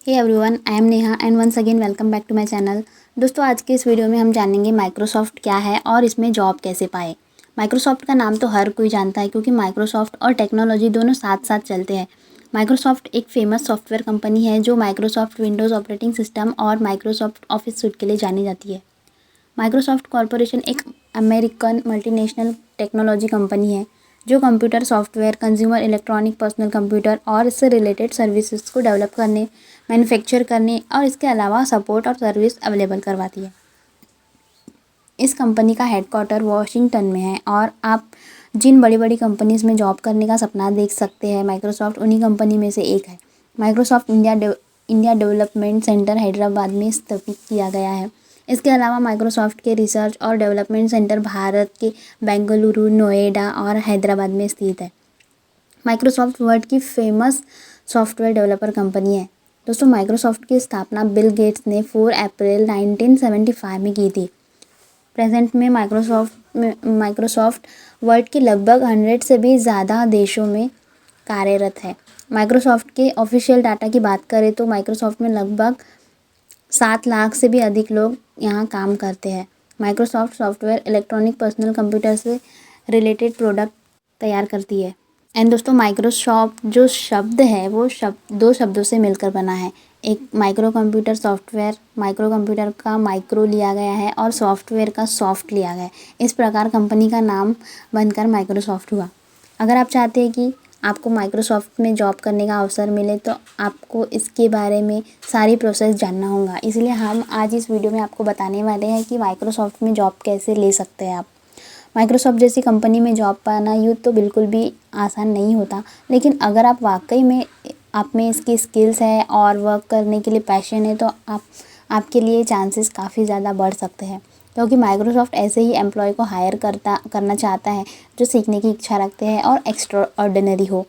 Hey everyone, I am Neha and once again welcome back to my channel. दोस्तों, आज के इस वीडियो में हम जानेंगे माइक्रोसॉफ्ट क्या है और इसमें जॉब कैसे पाए। माइक्रोसॉफ्ट का नाम तो हर कोई जानता है क्योंकि माइक्रोसॉफ्ट और टेक्नोलॉजी दोनों साथ साथ चलते हैं। माइक्रोसॉफ्ट एक फेमस सॉफ्टवेयर कंपनी है जो माइक्रोसॉफ्ट विंडोज़ ऑपरेटिंग सिस्टम और माइक्रोसॉफ्ट ऑफिस सूट के लिए जानी जाती है। माइक्रोसॉफ्ट कॉरपोरेशन एक अमेरिकन मल्टीनेशनल टेक्नोलॉजी कंपनी है जो computer software, consumer electronic, personal computer और इससे रिलेटेड सर्विसेज को डेवलप करने, मैन्युफैक्चर करने और इसके अलावा सपोर्ट और सर्विस अवेलेबल करवाती है। इस कंपनी का हेडक्वार्टर वॉशिंगटन में है और आप जिन बड़ी बड़ी कंपनीज़ में जॉब करने का सपना देख सकते हैं, माइक्रोसॉफ्ट उन्हीं कंपनी में से एक है। Microsoft India development centre Hyderabad में स्थापित किया गया है। इसके अलावा माइक्रोसॉफ्ट के रिसर्च और डेवलपमेंट सेंटर भारत के बेंगलुरु, नोएडा और हैदराबाद में स्थित है। माइक्रोसॉफ्ट वर्ल्ड की फेमस सॉफ्टवेयर डेवलपर कंपनी है। दोस्तों, माइक्रोसॉफ्ट की स्थापना बिल गेट्स ने 4 अप्रैल 1975 में की थी। प्रेजेंट में माइक्रोसॉफ्ट वर्ल्ड के लगभग 100 से भी ज़्यादा देशों में कार्यरत है। माइक्रोसॉफ्ट के ऑफिशियल डाटा की बात करें तो माइक्रोसॉफ्ट में लगभग 7 लाख से भी अधिक लोग यहाँ काम करते हैं। Microsoft software electronic personal computer से रिलेटेड प्रोडक्ट तैयार करती है। एंड दोस्तों, माइक्रोसॉफ्ट जो शब्द है वो दो शब्दों से मिलकर बना है। एक micro computer software, micro computer का माइक्रो लिया गया है और सॉफ्टवेयर का सॉफ्ट लिया गया है। इस प्रकार कंपनी का नाम बनकर माइक्रोसॉफ्ट हुआ। अगर आप चाहते हैं कि आपको माइक्रोसॉफ्ट में जॉब करने का अवसर मिले तो आपको इसके बारे में सारी प्रोसेस जानना होगा। इसलिए हम आज इस वीडियो में आपको बताने वाले हैं कि माइक्रोसॉफ्ट में जॉब कैसे ले सकते हैं आप। माइक्रोसॉफ्ट जैसी कंपनी में जॉब पाना यूँ तो बिल्कुल भी आसान नहीं होता, लेकिन अगर आप वाकई में आप में इसकी स्किल्स है और वर्क करने के लिए पैशन है तो आपके लिए चांसेस काफ़ी ज़्यादा बढ़ सकते हैं, क्योंकि माइक्रोसॉफ्ट ऐसे ही एम्प्लॉय को हायर करना चाहता है जो सीखने की इच्छा रखते हैं और एक्स्ट्रा ऑर्डिनरी हो।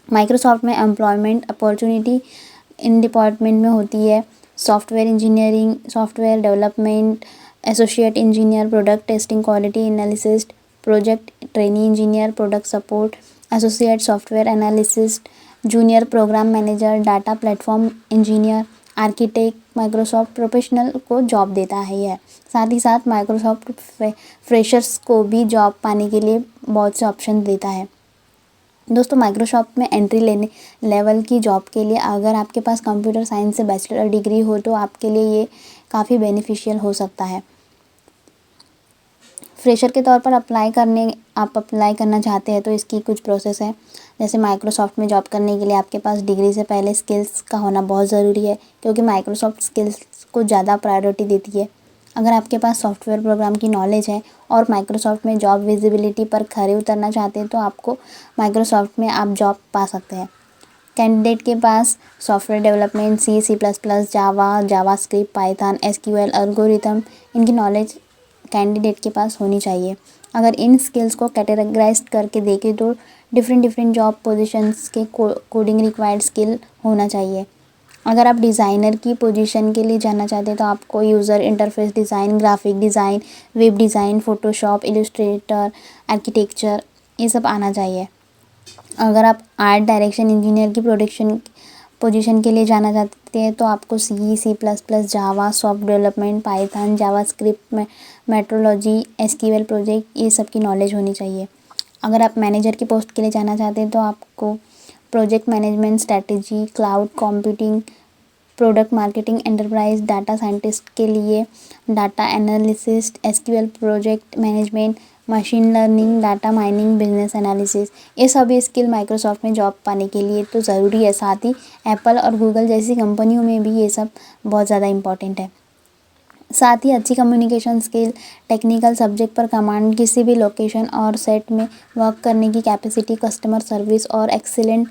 माइक्रोसॉफ्ट में एम्प्लॉयमेंट अपॉर्चुनिटी इन डिपार्टमेंट में होती है: software engineering, software development, associate engineer, product testing, quality analyst, project trainee engineer, product support, associate software analyst, junior program manager, data platform engineer, architect. Microsoft professional को job देता है। साथ ही साथ Microsoft freshers को भी जॉब पाने के लिए बहुत से ऑप्शन देता है। दोस्तों, माइक्रोसॉफ्ट में एंट्री लेवल की जॉब के लिए अगर आपके पास कंप्यूटर साइंस से बैचलर डिग्री हो तो आपके लिए ये काफ़ी बेनिफिशियल हो सकता है। फ्रेशर के तौर पर आप अप्लाई करना चाहते हैं तो इसकी कुछ प्रोसेस है। जैसे माइक्रोसॉफ्ट में जॉब करने के लिए आपके पास डिग्री से पहले स्किल्स का होना बहुत ज़रूरी है, क्योंकि माइक्रोसॉफ्ट स्किल्स को ज़्यादा प्रायोरिटी देती है। अगर आपके पास सॉफ्टवेयर प्रोग्राम की नॉलेज है और माइक्रोसॉफ्ट में जॉब विजिबिलिटी पर खरे उतरना चाहते हैं तो आपको माइक्रोसॉफ्ट में आप जॉब पा सकते हैं। कैंडिडेट के पास सॉफ्टवेयर डेवलपमेंट, C++, जावा, जावास्क्रिप्ट, पाइथन, SQL, एल्गोरिथम, इनकी नॉलेज कैंडिडेट के पास होनी चाहिए। अगर इन स्किल्स को कैटेगराइज करके देखें तो डिफरेंट जॉब पोजीशंस के कोडिंग रिक्वायर्ड स्किल होना चाहिए। अगर आप डिज़ाइनर की पोजीशन के लिए जाना चाहते हैं तो आपको user interface design, graphic design, web design, Photoshop, Illustrator, architecture, ये सब आना चाहिए। अगर आप आर्ट डायरेक्शन इंजीनियर की प्रोडक्शन पोजीशन के लिए जाना चाहते हैं तो आपको C++, Java, soft development, Python, JavaScript, metrology, SQL project, ये सब की नॉलेज होनी चाहिए। अगर आप मैनेजर की पोस्ट के लिए जाना चाहते हैं तो आपको project management, strategy, cloud computing, product marketing, enterprise data scientist के लिए data analyst, SQL project management, machine learning, data mining, business analysis, ये सभी स्किल माइक्रोसॉफ्ट में जॉब पाने के लिए तो ज़रूरी है। साथ ही एप्पल और गूगल जैसी कंपनियों में भी ये सब बहुत ज़्यादा इम्पॉर्टेंट है। साथ ही अच्छी कम्युनिकेशन स्किल, टेक्निकल सब्जेक्ट पर कमांड, किसी भी लोकेशन और सेट में वर्क करने की कैपेसिटी, कस्टमर सर्विस और एक्सीलेंट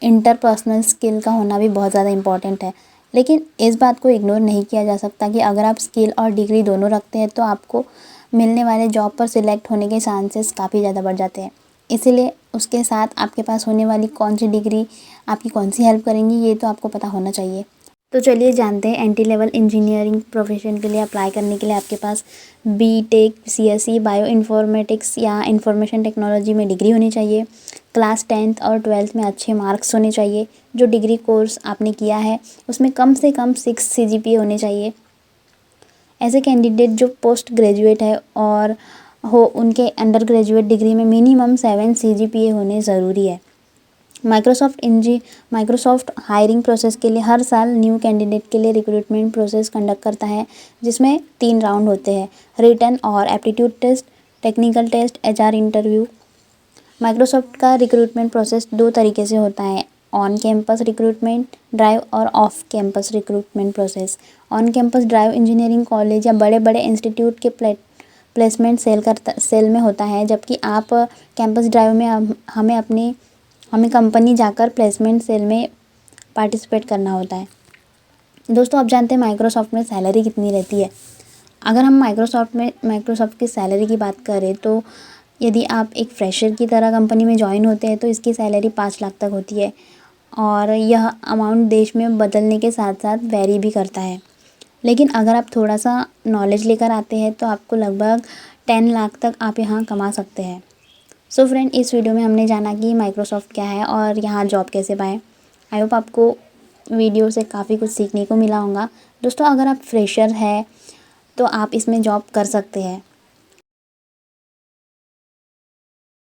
इंटरपर्सनल स्किल का होना भी बहुत ज़्यादा इम्पॉर्टेंट है। लेकिन इस बात को इग्नोर नहीं किया जा सकता कि अगर आप स्किल और डिग्री दोनों रखते हैं तो आपको मिलने वाले जॉब पर सिलेक्ट होने के चांसेस काफ़ी ज़्यादा बढ़ जाते हैं। इसीलिए उसके साथ आपके पास होने वाली कौन सी डिग्री आपकी कौन सी हेल्प करेंगी ये तो आपको पता होना चाहिए। तो चलिए जानते हैं, एंट्री लेवल इंजीनियरिंग प्रोफेशन के लिए अप्लाई करने के लिए आपके पास BTech, CSE, बायो इन्फॉर्मेटिक्स या इंफॉर्मेशन टेक्नोलॉजी में डिग्री होनी चाहिए। क्लास 10th और 12th में अच्छे मार्क्स होने चाहिए। जो डिग्री कोर्स आपने किया है उसमें कम से कम 6 CGPA होने चाहिए। ऐसे कैंडिडेट जो पोस्ट ग्रेजुएट है और हो उनके अंडर ग्रेजुएट डिग्री में मिनिमम 7 CGPA होने ज़रूरी है। माइक्रोसॉफ्ट हायरिंग प्रोसेस के लिए हर साल न्यू कैंडिडेट के लिए रिक्रूटमेंट प्रोसेस कंडक्ट करता है, जिसमें 3 राउंड होते हैं, रिटन और aptitude test, technical test, HR interview. Microsoft का रिक्रूटमेंट प्रोसेस 2 तरीके से होता है, ऑन कैंपस रिक्रूटमेंट ड्राइव और off campus recruitment process. On campus drive engineering college या बड़े बड़े इंस्टीट्यूट के प्लेसमेंट सेल में होता है, जबकि आप कैंपस ड्राइव में हमें कंपनी जाकर प्लेसमेंट सेल में पार्टिसिपेट करना होता है। दोस्तों, आप जानते हैं माइक्रोसॉफ्ट में सैलरी कितनी रहती है। अगर हम माइक्रोसॉफ्ट की सैलरी की बात करें तो यदि आप एक फ्रेशर की तरह कंपनी में ज्वाइन होते हैं तो इसकी सैलरी 5 लाख तक होती है, और यह अमाउंट देश में बदलने के साथ साथ वेरी भी करता है। लेकिन अगर आप थोड़ा सा नॉलेज लेकर आते हैं तो आपको लगभग 10 लाख तक आप यहाँ कमा सकते हैं। सो फ्रेंड, इस वीडियो में हमने जाना कि माइक्रोसॉफ्ट क्या है और यहाँ जॉब कैसे पाएँ। आई होप आपको वीडियो से काफ़ी कुछ सीखने को मिला होगा। दोस्तों, अगर आप फ्रेशर है तो आप इसमें जॉब कर सकते हैं।